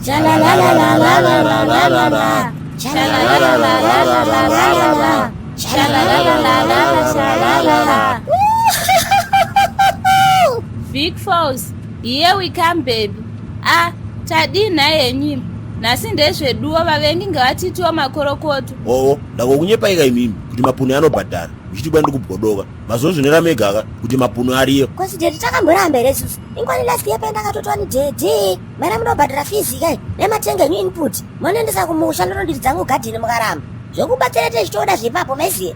Shalalalalalalalala. Shalalalalalalalala. Shalalalalalalalala. Big Falls, here we come baby. Tadina yenyu. Nasi ndezveduwo vavengi ngavatitiwo makorokoto. Ndakunyepaika imimi kuti mapuno anobhadhara. Uchitibwa ndikubhodoka. Mazozvinera megaka kuti mapuno ariyo. Kosi dedi takambiramba here isusu. Ingwani last year penda katotwa ni dedi. Mara munobhadhara fees kai nematenga new input. Monendesa kumusha ndorondiri dzangu gadhini mukaramba. Zvokubatsirete chitoda zvepapo meziye.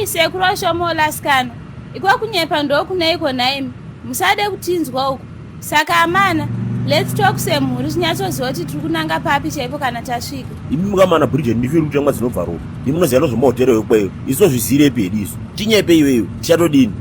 Sekuru shomola skana. Ikwa kunyepa ndokuneiko naimi. Musade kutinzwa uko. Saka amana. Let's talk semhuri chinyatsoziva kuti tiri kunanga papi chaipo kana tasvika. Imi mukamana Bridget ndifiri kutemwa dzinobva ropa. Imi munoziva nezvemahotero yokweyo. Iso zvisire pedi iso. Tinyepe iweyo. Tichatodini?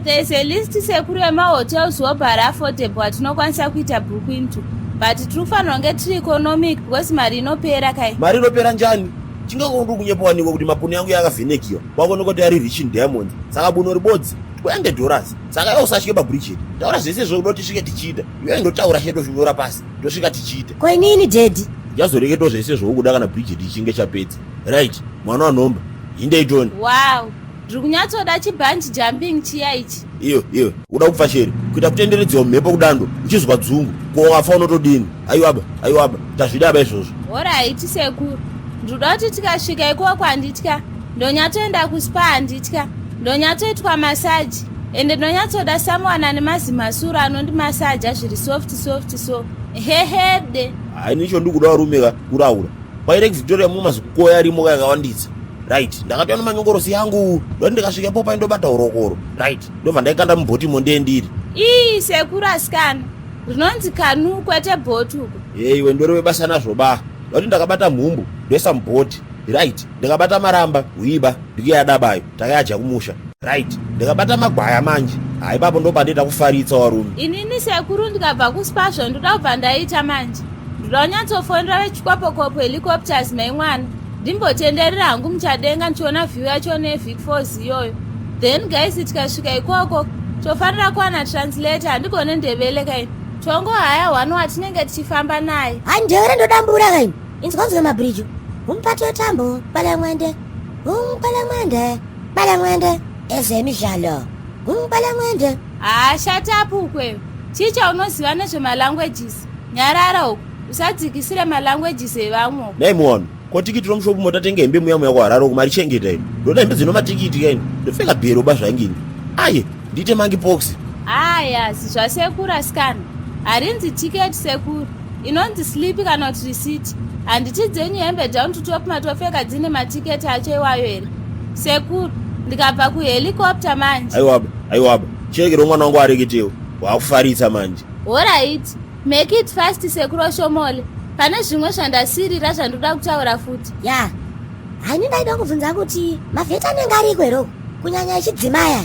There's a list sekuru yemahotels wobhara affordable atinokwanisa kuita bhuku into. But tinofanira kunge tiri economic because mari inopera kai. Mari inopera njani? Chingakondo kunyepawanikwa kuti mapuno yangu yakavhenekiwa. Wakoneka kuti ari rich in diamonds. Saka buno ribodzi. Kuende dollars. Saka iwe usasvike paBridget. Taura zvese zvokuda tisvike tichiita. Iwe ndotaura cheto zvinyora pasi. Ndosvika tichiita. Kwenini daddy? Yazoreketo zvese zvokuda kana Bridget ichinge chapedza. Right. Mwana wanomba. Inde itoni. Wow. Ndiri kunyatsoda chibhanji jumping chiya ichi. Iyo. Uda kupfa shere. Kuita kutenderedziwa mumhepo kudando. Uchizwa dzungu. Ko wafa unotodini. Aiwaba. Tazvida aba izvozvo. Alright sekuru. Ndoda kuti tikasvika ikoko handitya. Ndonyatsoenda kuspa handitya. Ndonyatsoitwa masaji. Ende ndonyatsoda someone ane mazimasura anondimasaja zviri soft so. Hehede. Nicho ndikuda varume kuraura. Pairek Victoria mumazi kukoya arimo yakawanditsa. Right. Ndakatona manyongorosi yangu. Ndoti ndikasvikepo paindobata urokoro. Right. Ndobva ndaikanda mubhotimo ndendiri. Sekuru asikana. Rinonzi kanu kwete bhoti uko. Iwe ndori webasa nazvo ba. Ndoti ndakabata mhumbu ndoisa mubhoti. Right. Ndikabata maramba uiba ndikuyadabayo takayadya kumusha. Right. Ndikabata magwaya manje. Ipapo ndo pandoita kufaritsa varume. Inini sekuru ndikabva kuspazvo ndoda kubva ndaita manje. Ndoda kunyatsofonera vechikwapokopo helicopters maimwana. Ndimbotenderera hangu muchadenga ndichiona view yacho neVic Falls iyoyo. Then guys tikasvika ikoko tofanira kuwana translator handikone ndevele kaini. Tongo haya wano watinenge tichifamba naye. Ndewere ndodambura kaini. Inzwanzwe maBridge. Umpato tambo balamwende. Balamwende. Ezemidlalo. Balamwende. Shut up ukweyo. Chicha unoziva nezvemalanguages. Nyarara uko. Usadzikisire malanguages evamwe. Naimuona. Kotikiti romushopu motatenge hembe muya kuhararo kumarichengeta ino. Ndoda hembe dzino matikiti kaino. Ndopfeka bhero bazvangini. Ndite monkeypox. Zvasekuru asikana. Harinzi ticket sekuru. Inonzi slip kana kuti receipt. Handiti dzenyu hembe down to top matopfeka dzine matiketi acho iwayo here. Sekuru, ndikabva kuhelicopter manje. Aiwaba. Chekero mwana wangu areketewo. Wakufaritsa manje. Alright. Make it fast sekuru shomole. Pane zvimwe zvandasirira zvandoda kutaura futi. Hani ndaida kubvunza kuti mavheta anenge ariko ero kunyanya echidzimaya.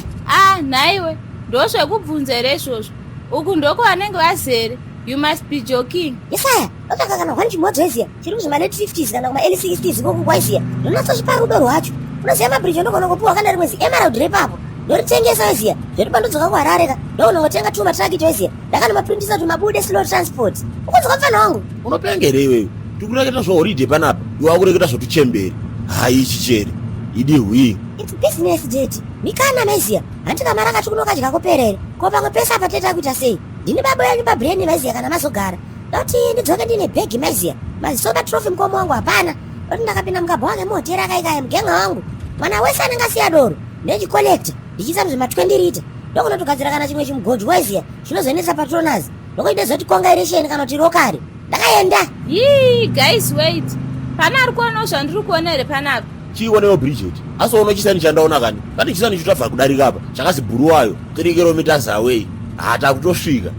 Nhaiwe. Ndozvekubvunza here izvozvo. Uku ndoko vanenge vazere. You must be joking. Yesaya, ukaka kana kwani chimodzoziya chiri kuzvima late 50s kana kuma early 60s koko kwaisiya. Ndonatsochipa rudo rwacho. Unoziya maBridge ndokona kupuwa kana rimwe emerald repapo. Ndoritengeswa weziya. Zviri pandodzoka kuharareka. Ndonongotenga tuma tractor weziya. Ndakanomaprintisa kuti mabude slow transport. Ukunzwa mfana wangu. Unopengera iwewe. Tikureketa zveholiday panapa. Iwe wakureketa zvotuchemberi. Chichere. Idi hui. It's business date. Mikana meziya. Handika mara kachikunoka kuperere. Ko pamwe pesa pateta kuita sei? Ndini baba yangu pabrain maziya kana mazogara. Ndoti ndidzoke ndine bag maziya. Mazisoba trophy mkomo wangu hapana. Ndoti ndakapinda mugabha wangu motera kaikaya mugenga wangu. Mwana wese anenge asiya doro. Ndechicollector. Ndichiisa muzvima 20 liter. Ndokunotogadzira kana chimwe chimugoji waziya. Zvinozoendesa patronas. Ndokoita zoti congregation kana kuti rokari. Ndakaenda. Guys wait. Pana ari kuonawo zvandiri kuona here panapa. Chionewo Bridget. Asi unochisani chandaona kani. Kati chisani chitabva kudarika apa. Chakazi bhuru wayo 3 kilometers away. Takutosvika.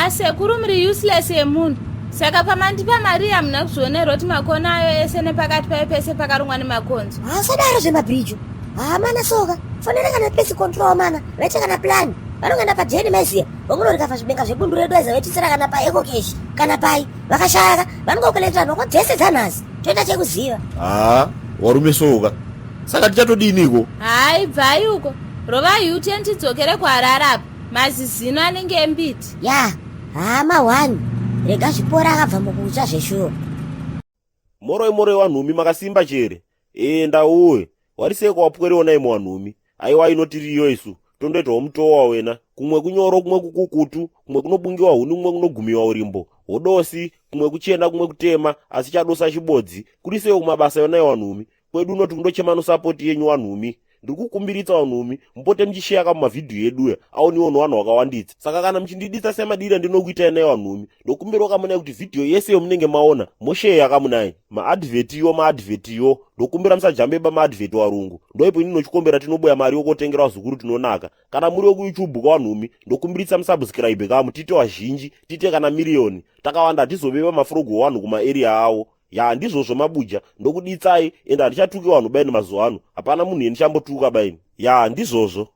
Sekuru muri useless yemunhu. Saka pamandipa mari hamuna kuzvionera kuti makona ayo ese nepakati payo pese pakarungwa nemakonzo. Sadaro zvemaBridge. Mana soka. Fonera kana pesi control mana. Vete kana plan. Vanongenda pajeni meziya. Vangonorika pazvibenga zvebundu redu ezavetisira kana paEco Cash. Kana pai. Vakashaka. Vanongokoleta nhoko dzese dzanhasi. Toita chekuziva. Warume soka. Saka tichatodiniko? Bvai uko. Rova yuti tidzokere kuharara apa. Mazizino anenge embiti. Hama 1. rega zvipora akabva mukucha zveshuwa. Moroi wanhumi makasimba chere. Ndauwe. Wariseko wapweriona imo wanhumi. Aiwa inotiriyo isu. Tondoitawo mutowa wena. Kumwe kunyoro kumwe kukukutu, kumwe kunobungiwa huni kumwe kunogumiwa urimbo. Hodosi, kumwe kuchena kumwe kutema, asi chadosa chibodzi. Kurisewo kumabasa yona wanhumi. Kwedu unoti kundochema no support yenyu wanhumi. Ndikukumbiritsa wanhumi, mpote mchishare kama video yedu aoniwo vanhu vakawanditsa. Saka kana mchindiditsa semadira ndinokuita naye wanhumi, ndokumbira kamunai kuti video yese yomunenge maona moshare yakamunai. Maadvert yo, ndokumbira musajambe maadvert warungu. Ndoipo ndinochikombera tinoboya mari yokotengera zukuru tinonaka. Kana muri ku YouTube kwa wanhumi, ndokumbiritsa musubscribe kamu tite wazhinji, tite kana milioni. Takawanda tizobeba mafrogo wanhu kuma area awo. Ya ndizvozvo mabuja ndokuditsai enda ndichatuka vanhu baini mazuva ano hapana munhu endichambotuka baini ya ndizvozvo.